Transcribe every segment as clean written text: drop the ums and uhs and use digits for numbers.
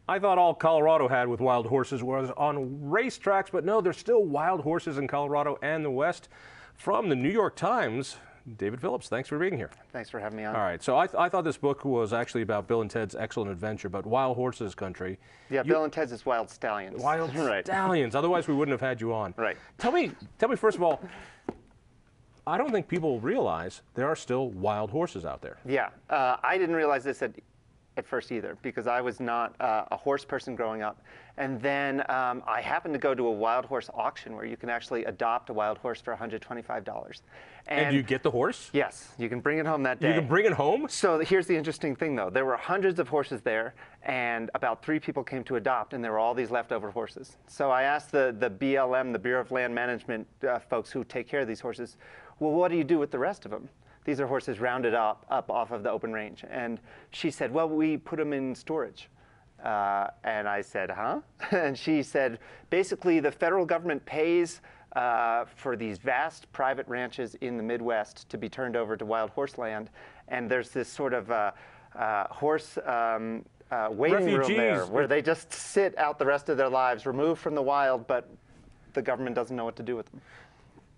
I thought all Colorado had with wild horses was on racetracks, but no, there's still wild horses in Colorado and the West. From the New York Times, David Phillips, thanks for being here. Thanks for having me on. All right, so I thought this book was actually about Bill and Ted's Excellent Adventure, but Wild Horses Country. Yeah, Bill and Ted's is Wild Stallions. Wild Stallions, otherwise we wouldn't have had you on. Right. Tell me first of all, I don't think people realize there are still wild horses out there. Yeah, I didn't realize this at first either, because I was not a horse person growing up. And then I happened to go to a wild horse auction where you can actually adopt a wild horse for $125. And you get the horse? Yes, you can bring it home that day. You can bring it home? So here's the interesting thing, though. There were hundreds of horses there, and about 3 people came to adopt, and there were all these leftover horses. So I asked the BLM, the Bureau of Land Management folks who take care of these horses, well, what do you do with the rest of them? These are horses rounded up off of the open range. And she said, well, we put them in storage. And I said, huh? And she said, basically, the federal government pays for these vast private ranches in the Midwest to be turned over to wild horse land. And there's this sort of horse waiting room there where they just sit out the rest of their lives, removed from the wild, but the government doesn't know what to do with them.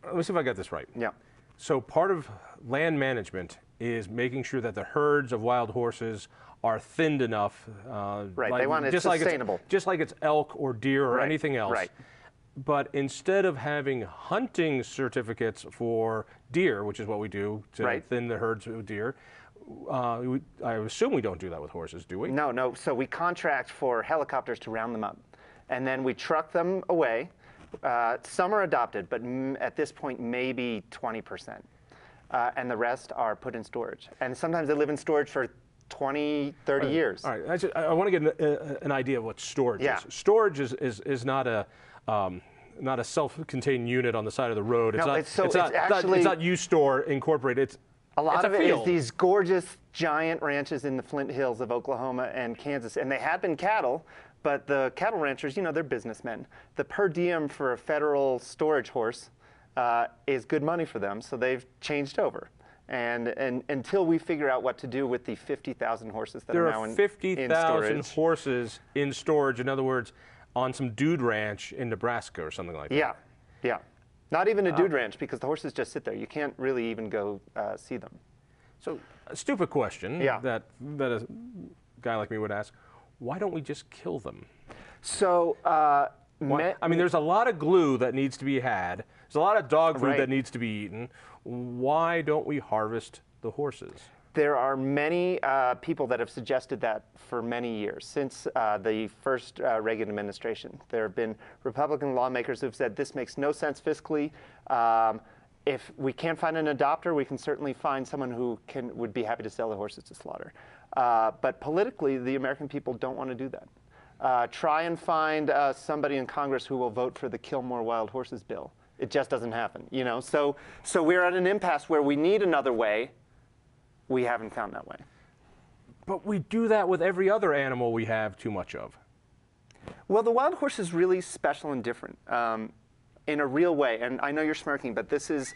Let me see if I got this right. Yeah. So part of land management is making sure that the herds of wild horses are thinned enough. Right, they want it sustainable. Just like it's elk or deer or anything else. Right. But instead of having hunting certificates for deer, which is what we do to thin the herds of deer, I assume we don't do that with horses, do we? No, no. So we contract for helicopters to round them up. And then we truck them away. Some are adopted, but at this point, maybe 20%. And the rest are put in storage. And sometimes they live in storage for 20, 30 years. All right. I want to get an idea of what storage is. Storage is not a self-contained unit on the side of the road. It's not U-Store Incorporated. It's a lot of it is these gorgeous giant ranches in the Flint Hills of Oklahoma and Kansas. And they had been cattle, but the cattle ranchers, you know, they're businessmen. The per diem for a federal storage horse is good money for them, so they've changed over. And until we figure out what to do with the 50,000 horses that are now in storage. There are 50,000 horses in storage. In other words, on some dude ranch in Nebraska or something like that. Yeah, yeah. Not even a dude ranch, because the horses just sit there. You can't really even go see them. So, a stupid question that a guy like me would ask, why don't we just kill them? So, I mean, there's a lot of glue that needs to be had. There's a lot of dog food that needs to be eaten. Why don't we harvest the horses? There are many people that have suggested that for many years, since the first Reagan administration. There have been Republican lawmakers who've said this makes no sense fiscally. If we can't find an adopter, we can certainly find someone who would be happy to sell the horses to slaughter. But politically, the American people don't want to do that. Try and find somebody in Congress who will vote for the Kill More Wild Horses bill. It just doesn't happen, you know. So we're at an impasse where we need another way. We haven't found that way. But we do that with every other animal we have too much of. Well, the wild horse is really special and different in a real way. And I know you're smirking, but this is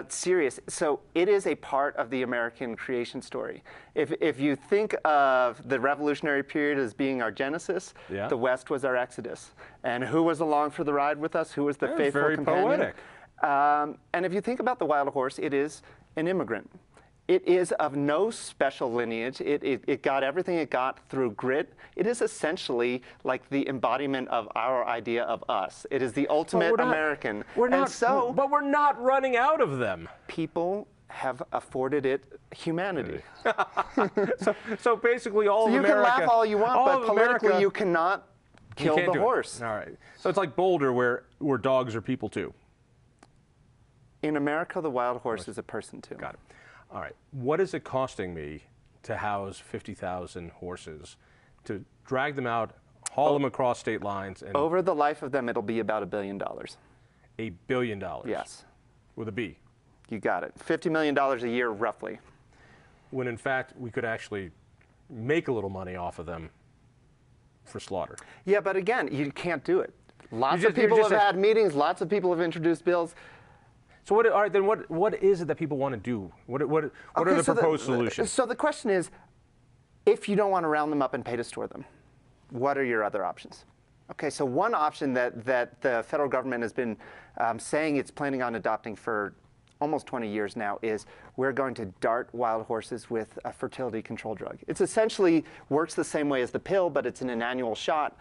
serious. So it is a part of the American creation story. If you think of the Revolutionary period as being our genesis, the West was our exodus. And who was along for the ride with us? Who was the faithful companion? Very poetic. And if you think about the wild horse, it is an immigrant. It is of no special lineage. It got everything it got through grit. It is essentially like the embodiment of our idea of us. It is the ultimate American. But we're not running out of them. People have afforded it humanity. so basically all of America... You can laugh all you want, but politically you cannot kill the horse. All right. So it's like Boulder where dogs are people too. In America, the wild horse is a person too. Got it. All right. What is it costing me to house 50,000 horses, to drag them out, haul them across state lines? And over the life of them, it'll be about $1 billion. $1 billion? Yes. With a B? You got it. $50 million a year, roughly. When in fact, we could actually make a little money off of them for slaughter. Yeah, but again, you can't do it. Lots of people have had meetings. Lots of people have introduced bills. So all right, then what is it that people want to do? What are the proposed solutions? So the question is, if you don't want to round them up and pay to store them, what are your other options? Okay, so one option that the federal government has been saying it's planning on adopting for almost 20 years now is we're going to dart wild horses with a fertility control drug. It's essentially works the same way as the pill, but it's in an annual shot.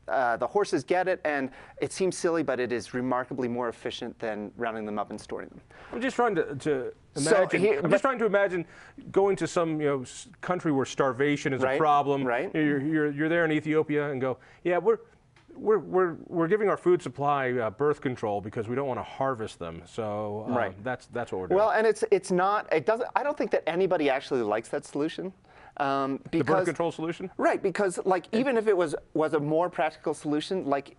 The horses get it, and it seems silly, but it is remarkably more efficient than rounding them up and storing them. I'm just trying to imagine. I'm just trying to imagine going to some country where starvation is a problem. Right. You're there in Ethiopia and go, yeah, we're giving our food supply birth control because we don't want to harvest them. So that's what we're doing. Well, and it's not. It doesn't. I don't think that anybody actually likes that solution. The birth control solution? Right, because like even if it was a more practical solution, like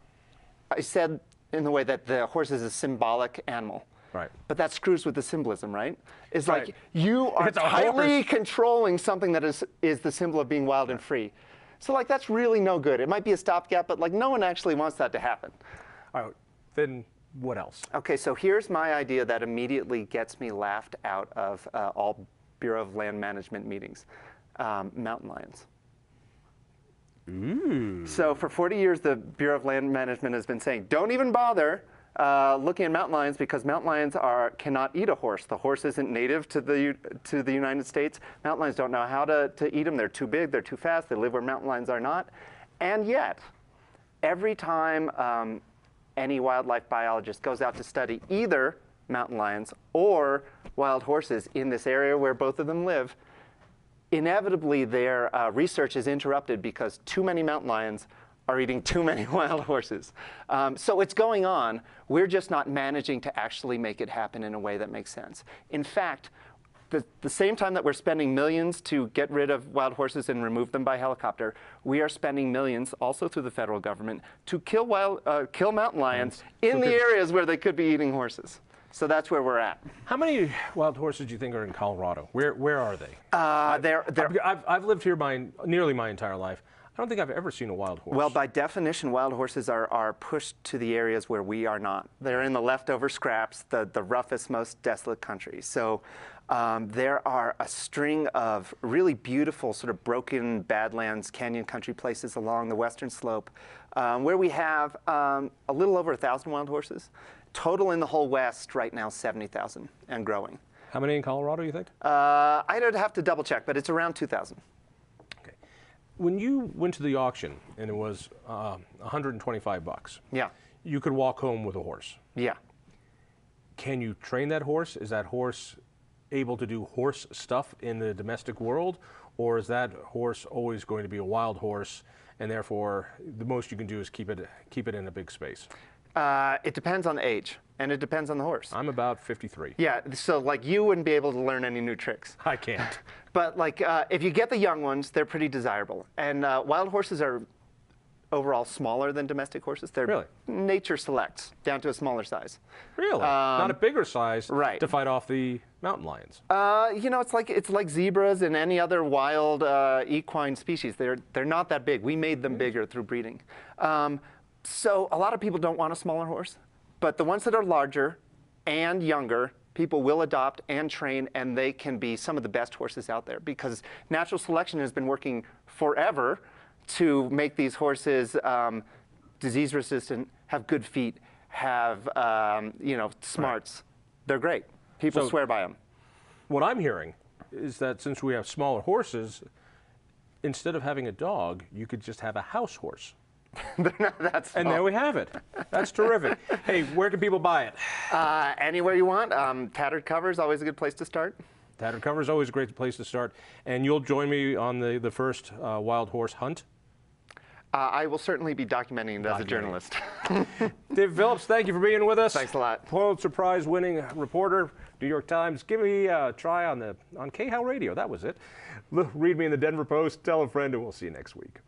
I said in the way that the horse is a symbolic animal. Right. But that screws with the symbolism, right? It's like you are tightly controlling something that is the symbol of being wild and free. So like that's really no good. It might be a stopgap, but like no one actually wants that to happen. All right, then what else? Okay, so here's my idea that immediately gets me laughed out of all Bureau of Land Management meetings. Mountain lions. Ooh. So for 40 years, the Bureau of Land Management has been saying, don't even bother looking at mountain lions because mountain lions cannot eat a horse. The horse isn't native to the United States. Mountain lions don't know how to eat them. They're too big. They're too fast. They live where mountain lions are not. And yet, every time any wildlife biologist goes out to study either mountain lions or wild horses in this area where both of them live, inevitably their research is interrupted because too many mountain lions are eating too many wild horses. So it's going on. We're just not managing to actually make it happen in a way that makes sense. In fact, the same time that we're spending millions to get rid of wild horses and remove them by helicopter, we are spending millions, also through the federal government, to kill mountain lions in the areas where they could be eating horses. So that's where we're at. How many wild horses do you think are in Colorado? Where are they? I've lived here nearly my entire life. I don't think I've ever seen a wild horse. Well, by definition, wild horses are pushed to the areas where we are not. They're in the leftover scraps, the roughest, most desolate country. So there are a string of really beautiful sort of broken badlands, canyon country places along the western slope where we have a little over 1,000 wild horses. Total in the whole West right now, 70,000 and growing. How many in Colorado, you think? I'd have to double check, but it's around 2,000. Okay. When you went to the auction and it was $125, yeah, you could walk home with a horse. Yeah. Can you train that horse? Is that horse able to do horse stuff in the domestic world, or is that horse always going to be a wild horse, and therefore the most you can do is keep it in a big space? It depends on the age, and it depends on the horse. I'm about 53. Yeah, so like you wouldn't be able to learn any new tricks. I can't. But like if you get the young ones, they're pretty desirable. And wild horses are overall smaller than domestic horses. They're really? Nature selects down to a smaller size. Really? Not a bigger size right. to fight off the mountain lions. You know, it's like zebras and any other wild equine species. They're not that big. We made them bigger through breeding. So a lot of people don't want a smaller horse, but the ones that are larger and younger, people will adopt and train, and they can be some of the best horses out there because natural selection has been working forever to make these horses disease resistant, have good feet, have smarts. Right. They're great. People swear by them. What I'm hearing is that since we have smaller horses, instead of having a dog, you could just have a house horse. They're not that small. And there we have it. That's terrific. Hey, where can people buy it? Anywhere you want. Tattered Cover is always a good place to start. Tattered Cover is always a great place to start. And you'll join me on the first wild horse hunt? I will certainly be documenting it as a journalist. Dave Phillips, thank you for being with us. Thanks a lot. Pulitzer Prize winning reporter, New York Times. Give me a try on KHOW Radio. That was it. Read me in the Denver Post. Tell a friend, and we'll see you next week.